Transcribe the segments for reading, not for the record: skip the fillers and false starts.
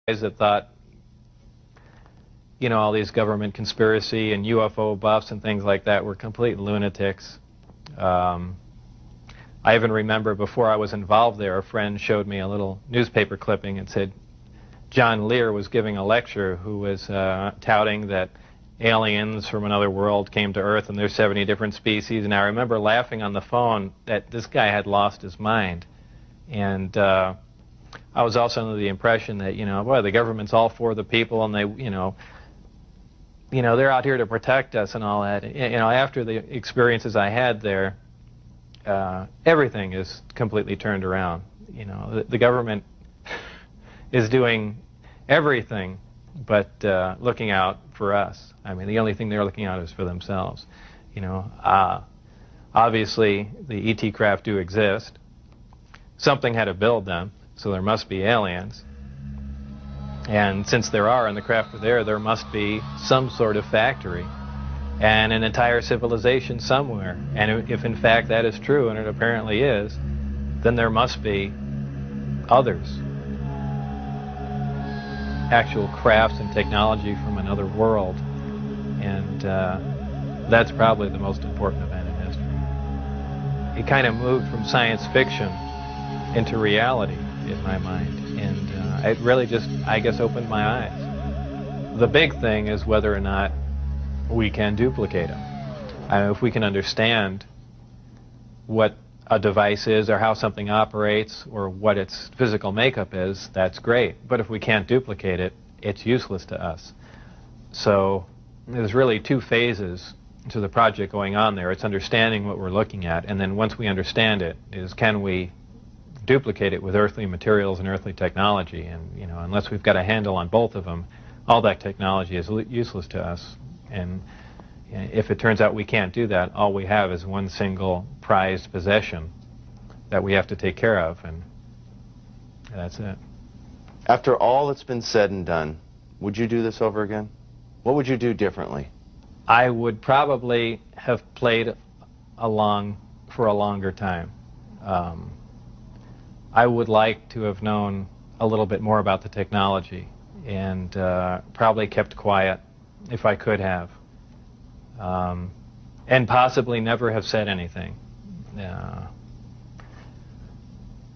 guys that thought, you know, all these government conspiracy and UFO buffs and things like that were complete lunatics. I even remember before I was involved there, a friend showed me a little newspaper clipping and said John Lear was giving a lecture who was touting that aliens from another world came to Earth and there's 70 different species. And I remember laughing on the phone that this guy had lost his mind. And I was also under the impression that, you know, boy, the government's all for the people and they, you know, they're out here to protect us and all that. You know, after the experiences I had there, everything is completely turned around. You know, the government is doing everything but looking out for us. I mean, the only thing they're looking out is for themselves. You know, obviously the ET craft do exist. Something had to build them, so there must be aliens. And since there are and the craft are there must be some sort of factory and an entire civilization somewhere. And if in fact that is true, and it apparently is, then there must be others. Actual crafts and technology from another world. And that's probably the most important event in history. It kind of moved from science fiction into reality in my mind. And it really just, I guess, opened my eyes. The big thing is whether or not we can duplicate them. If we can understand what a device is or how something operates or what its physical makeup is, that's great. But if we can't duplicate it, it's useless to us. So there's really two phases to the project going on there. It's understanding what we're looking at, and then once we understand it, is can we duplicate it with earthly materials and earthly technology. And, you know, unless we've got a handle on both of them, all that technology is useless to us. And if it turns out we can't do that, all we have is one single prized possession that we have to take care of, and that's it. After all that's been said and done, would you do this over again? What would you do differently? I would probably have played along for a longer time. I would like to have known a little bit more about the technology and probably kept quiet if I could have. And possibly never have said anything.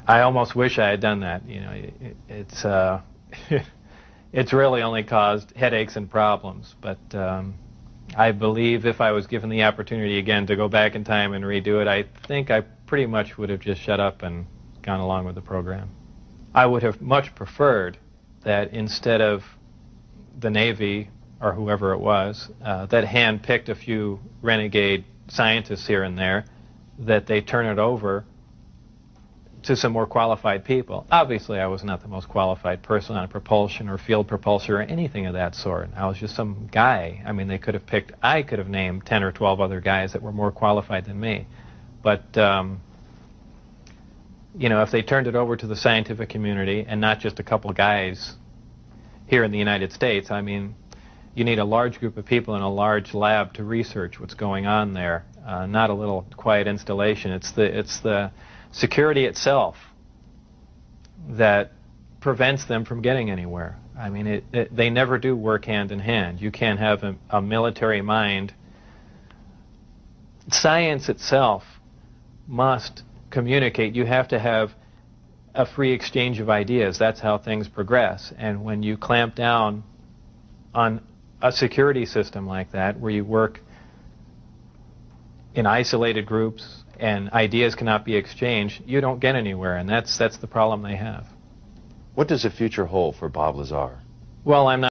I almost wish I had done that. You know, it's it's really only caused headaches and problems. But I believe if I was given the opportunity again to go back in time and redo it, I think I pretty much would have just shut up and gone along with the program. I would have much preferred that instead of the Navy or whoever it was that hand-picked a few renegade scientists here and there, that they turn it over to some more qualified people. Obviously, I was not the most qualified person on propulsion or field propulsion or anything of that sort. I was just some guy. I mean, they could have picked, I could have named 10 or 12 other guys that were more qualified than me. But, you know, if they turned it over to the scientific community and not just a couple guys here in the United States, I mean, you need a large group of people in a large lab to research what's going on there, not a little quiet installation. It's the security itself that prevents them from getting anywhere. I mean, they never do work hand in hand. You can't have a military mind. Science itself must communicate. You have to have a free exchange of ideas. That's how things progress. And when you clamp down on a security system like that, where you work in isolated groups and ideas cannot be exchanged, you don't get anywhere, and that's the problem they have. What does the future hold for Bob Lazar? Well, I'm not